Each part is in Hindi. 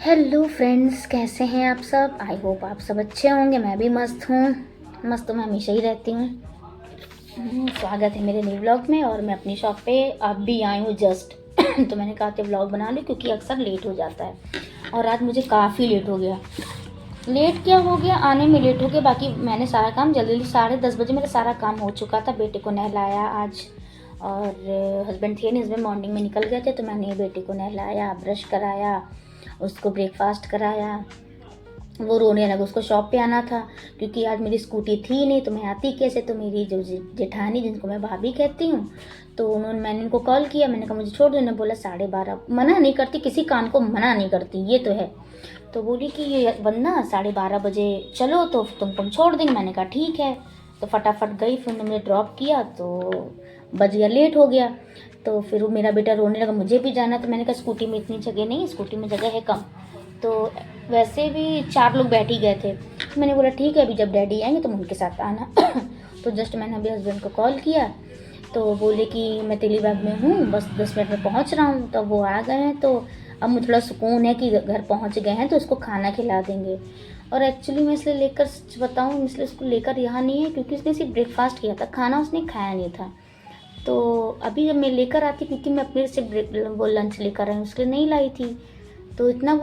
हेलो फ्रेंड्स, कैसे हैं आप सब। आई होप आप सब अच्छे होंगे। मैं भी मस्त हूँ। मस्त तो मैं हमेशा ही रहती हूँ। स्वागत है मेरे नए व्लॉग में। और मैं अपनी शॉप पे अब भी आई हूँ जस्ट तो मैंने कहा था व्लॉग बना लूँ क्योंकि अक्सर लेट हो जाता है। और आज मुझे काफ़ी लेट हो गया। लेट क्या हो गया, आने में लेट हो गया। बाकी मैंने सारा काम जल्दी जल्दी 10:30 बजे मेरा सारा काम हो चुका था। बेटे को नहलाया आज, और हस्बैंड थे नहीं, हस्बैंड मॉर्निंग में निकल गए थे, तो मैंने बेटे को नहलाया, ब्रश कराया, उसको ब्रेकफास्ट कराया। वो रोने लगा, उसको शॉप पे आना था क्योंकि आज मेरी स्कूटी थी नहीं, तो मैं आती कैसे। तो मेरी जो जेठानी, जिनको मैं भाभी कहती हूँ, तो मैंने उनको कॉल किया। मैंने कहा मुझे छोड़ दो। उन्होंने बोला 12:30। मना नहीं करती, किसी काम को मना नहीं करती, ये तो है। तो बोली कि ये वंदना 12:30 बजे चलो तो तुम छोड़ देंगे। मैंने कहा ठीक है। तो फटाफट गई, फिर उन्होंने मुझे ड्रॉप किया, तो बज गया, लेट हो गया। तो फिर वो मेरा बेटा रोने लगा, मुझे भी जाना। तो मैंने कहा स्कूटी में इतनी जगह नहीं, स्कूटी में जगह है कम। तो वैसे भी 4 लोग बैठ ही गए थे। तो मैंने बोला ठीक है, अभी जब डैडी आएंगे तो उनके साथ आना तो जस्ट मैंने अभी हस्बैंड को कॉल किया, तो बोले कि मैं तेलीबाग में हूँ, बस 10 मिनट में पहुँच रहा हूँ। तो वो आ गए हैं, तो अब मुझे थोड़ा सुकून है कि घर पहुँच गए हैं, तो उसको खाना खिला देंगे। और एक्चुअली मैं इसलिए लेकर, सच बताऊँ, इसलिए उसको लेकर यहाँ नहीं है क्योंकि उसने सिर्फ ब्रेकफास्ट किया था, खाना उसने खाया नहीं था। तो अभी जब मैं लेकर आती, क्योंकि मैं अपने से वो लंच लेकर आई हूँ, उसके लिए नहीं लाई थी। तो इतना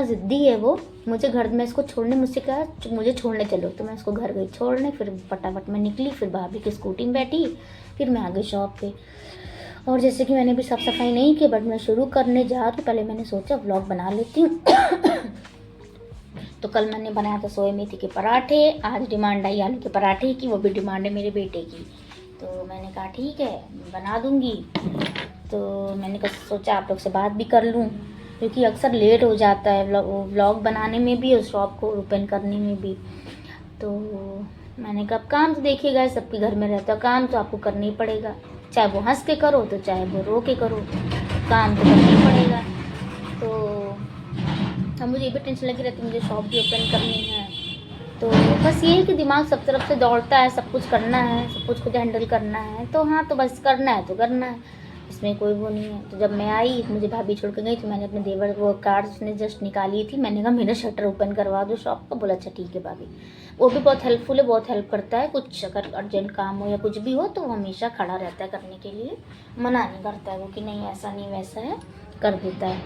ज़िद्दी है वो। मुझे घर में इसको छोड़ने, मुझसे कहा मुझे छोड़ने चलो, तो मैं उसको घर गई छोड़ने। फिर फटाफट मैं निकली, फिर भाभी की स्कूटी में बैठी, फिर मैं आ गई शॉप पे। और जैसे कि मैंने भी साफ़ सफाई नहीं की, बट मैं शुरू करने जा रही हूँ। पहले मैंने सोचा व्लॉग बना लेती हूँ तो कल मैंने बनाया था सोया मेथी के पराठे, आज डिमांड आई आलू के पराठे की, वो भी डिमांड है मेरे बेटे की। तो मैंने कहा ठीक है, बना दूँगी। तो मैंने कहा सोचा आप लोग से बात भी कर लूँ, क्योंकि अक्सर लेट हो जाता है व्लॉग बनाने में भी और शॉप को ओपन करने में भी। तो मैंने कहा काम तो देखिएगा, सबके घर में रहता है, काम तो आपको करना ही पड़ेगा, चाहे वो हंस के करो तो चाहे वो रो के करो, काम तो करना ही पड़ेगा। तो अब मुझे ये भी टेंशन लगी रहती, मुझे शॉप भी ओपन करनी है। तो बस ये है कि दिमाग सब तरफ से दौड़ता है, सब कुछ करना है, सब कुछ खुद हैंडल करना है। तो हाँ, तो बस करना है तो करना है, इसमें कोई वो नहीं है। तो जब मैं आई, मुझे भाभी छोड़ के गई, तो मैंने अपने देवर वो कार्ड उसने जस्ट निकाली थी, मैंने कहा मेरा शटर ओपन करवा दो शॉप का। बोला अच्छा ठीक है भाभी। वो भी बहुत हेल्पफुल है, बहुत हेल्प करता है। कुछ अगर अर्जेंट काम हो या कुछ भी हो तो वो हमेशा खड़ा रहता है करने के लिए, मना नहीं करता है वो कि नहीं ऐसा नहीं वैसा है, कर देता है।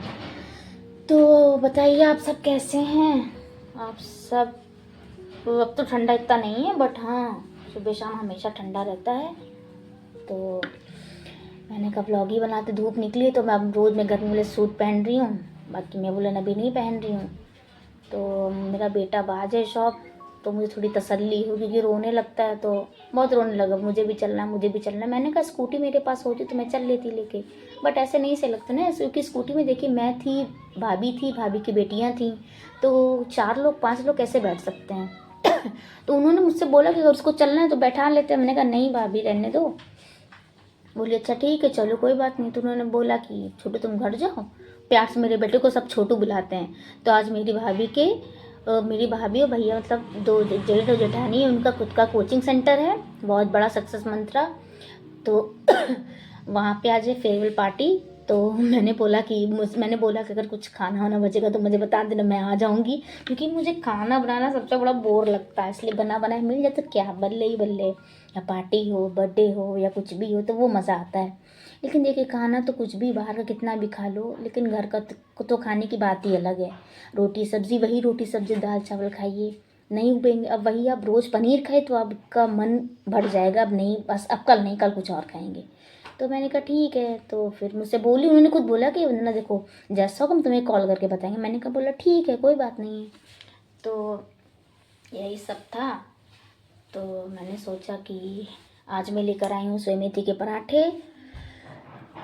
तो बताइए आप सब कैसे हैं। आप सब, अब तो ठंडा इतना नहीं है, बट हाँ सुबह शाम हमेशा ठंडा रहता है। तो मैंने कहा व्लॉग ही बनाते, धूप निकली है तो मैं अब रोज़ मैं गर्मी वाले सूट पहन रही हूँ, बाकी मैं वुलन अभी नहीं पहन रही हूँ। तो मेरा बेटा बाहर है शॉप, तो मुझे थोड़ी तसल्ली हो, क्योंकि रोने लगता है, तो बहुत रोने लगा, मुझे भी चलना है, मुझे भी चलना है। मैंने कहा स्कूटी मेरे पास होती तो मैं चल लेती लेके, बट ऐसे नहीं से लगता ना, क्योंकि स्कूटी में देखिए मैं थी, भाभी की बेटियाँ थी, तो 4 लोग 5 लोग कैसे बैठ सकते हैं तो उन्होंने मुझसे बोला कि अगर उसको चलना है तो बैठा लेते हैं। मैंने कहा नहीं भाभी, रहने दो। बोली अच्छा ठीक है चलो कोई बात नहीं। तो उन्होंने बोला कि छोटू तुम घर जाओ, प्यार से मेरे बेटे को सब छोटू बुलाते हैं। तो आज मेरी भाभी और भैया, मतलब 2 जेठ और जेठानी है, उनका खुद का कोचिंग सेंटर है, बहुत बड़ा सक्सेस मंत्रा। तो वहाँ पे आज है फेयरवेल पार्टी। तो मैंने बोला कि अगर कुछ खाना वाना बचेगा तो मुझे बता देना, मैं आ जाऊँगी, क्योंकि मुझे खाना बनाना सबसे बड़ा बोर लगता है। इसलिए बना बनाया मिल जाए तो क्या बल्ले ही बल्ले, या पार्टी हो, बर्थडे हो, या कुछ भी हो, तो वो मज़ा आता है। लेकिन देखिए खाना तो कुछ भी बाहर का कितना भी खा लो, लेकिन घर का तो खाने की बात ही अलग है। रोटी सब्ज़ी, वही रोटी सब्ज़ी दाल चावल खाइए, नहीं उबेंगे। अब वही आप रोज़ पनीर खाए तो आपका मन भर जाएगा, अब नहीं, बस अब कल नहीं, कल कुछ और खाएंगे। तो मैंने कहा ठीक है। तो फिर मुझसे बोली, उन्होंने खुद बोला कि वंदना देखो जैसा होगा हम तुम्हें कॉल करके बताएंगे। मैंने कहा बोला ठीक है कोई बात नहीं है। तो यही सब था। तो मैंने सोचा कि आज मैं लेकर आई हूँ सोया मेथी के पराठे।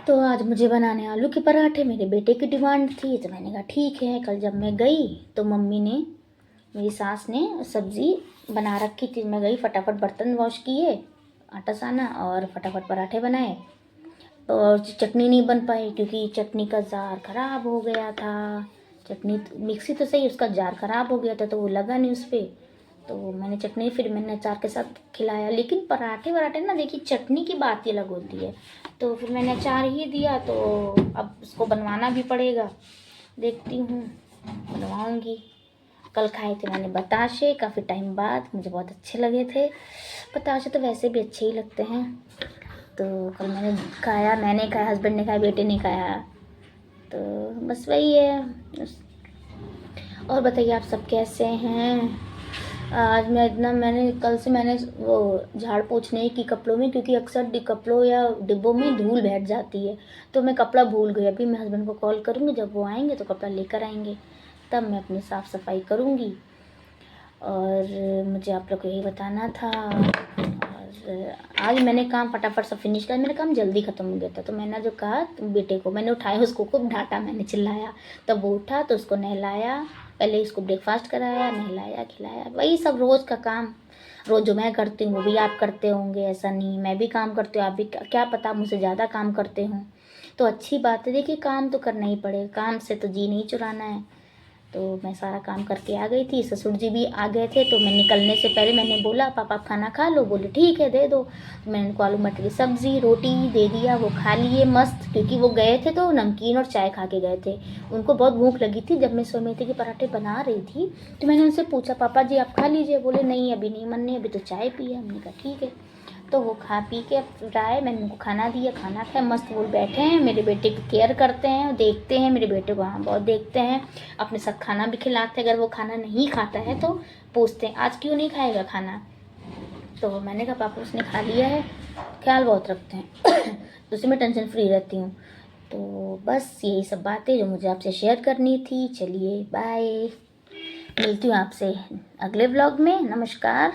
तो आज मुझे बनाने आलू के पराठे, मेरे बेटे की डिमांड थी, तो मैंने कहा ठीक है। कल जब मैं गई तो मेरी सास ने सब्ज़ी बना रखी थी। मैं गई, फटाफट बर्तन वॉश किए, आटा साना, और फटाफट पराठे बनाए। और चटनी नहीं बन पाई क्योंकि चटनी का जार ख़राब हो गया था। चटनी मिक्सी तो सही, उसका जार ख़राब हो गया था, तो वो लगा नहीं उस पर। तो फिर मैंने अचार के साथ खिलाया। लेकिन पराठे वराठे ना, देखिए चटनी की बात ही अलग होती है। तो फिर मैंने अचार ही दिया, तो अब उसको बनवाना भी पड़ेगा, देखती हूँ। बनवाऊँगी। कल खाए थे मैंने बताशे, काफ़ी टाइम बाद, मुझे बहुत अच्छे लगे थे। बताशे तो वैसे भी अच्छे ही लगते हैं। तो कल मैंने खाया, हस्बैंड ने खाया, बेटे ने खाया। तो बस वही है। और बताइए आप सब कैसे हैं? आज मैंने कल से वो झाड़ पोंछने की कपड़ों में, क्योंकि अक्सर कपड़ों या डिब्बों में धूल बैठ जाती है, तो मैं कपड़ा भूल गई। अभी मैं हस्बैंड को कॉल करूँगी, जब वो आएंगे तो कपड़ा लेकर आएंगे, तब मैं अपनी साफ़ सफाई करूँगी। और मुझे आप लोग को यही बताना था। और आज मैंने काम फटाफट से फिनिश किया, मेरा काम जल्दी ख़त्म हो गया था। तो मैंने जो कहा बेटे को, मैंने उठाया, उसको खूब डांटा, मैंने चिल्लाया। तब वो उठा तो उसको नहलाया, पहले इसको ब्रेकफास्ट कराया, नहलाया, खिलाया। वही सब रोज़ का काम, रोज़ जो मैं करती हूँ वो भी आप करते होंगे, ऐसा नहीं। मैं भी काम करती हूँ, आप भी, क्या पता मुझसे ज़्यादा काम करते हों। तो अच्छी बात है। देखिए काम तो करना ही पड़ेगा, काम से तो जी नहीं चुराना है। तो मैं सारा काम करके आ गई थी। ससुर जी भी आ गए थे, तो मैं निकलने से पहले मैंने बोला पापा आप खाना खा लो। बोले ठीक है दे दो। तो मैंने उनको आलू मटर की सब्ज़ी रोटी दे दिया, वो खा लिए मस्त। क्योंकि वो गए थे तो नमकीन और चाय खा के गए थे, उनको बहुत भूख लगी थी। जब मैं मेथी के पराठे बना रही थी तो मैंने उनसे पूछा पापा जी आप खा लीजिए। बोले नहीं अभी नहीं, मन नहीं, अभी तो चाय पी है। हमने कहा ठीक है। तो वो खा पी के राय, मैंने उनको खाना दिया, खाना खाया, मस्त वो बैठे हैं, मेरे बेटे की केयर करते हैं, देखते हैं मेरे बेटे को, हाँ बहुत देखते हैं, अपने साथ खाना भी खिलाते हैं। अगर वो खाना नहीं खाता है तो पूछते हैं आज क्यों नहीं खाएगा खाना। तो मैंने कहा पापा उसने खा लिया है। ख्याल बहुत रखते हैं तो उससे मैं टेंशन फ्री रहती हूँ। तो बस यही सब बातें जो मुझे आपसे शेयर करनी थी। चलिए बाय, मिलती हूँ आपसे अगले व्लॉग में। नमस्कार।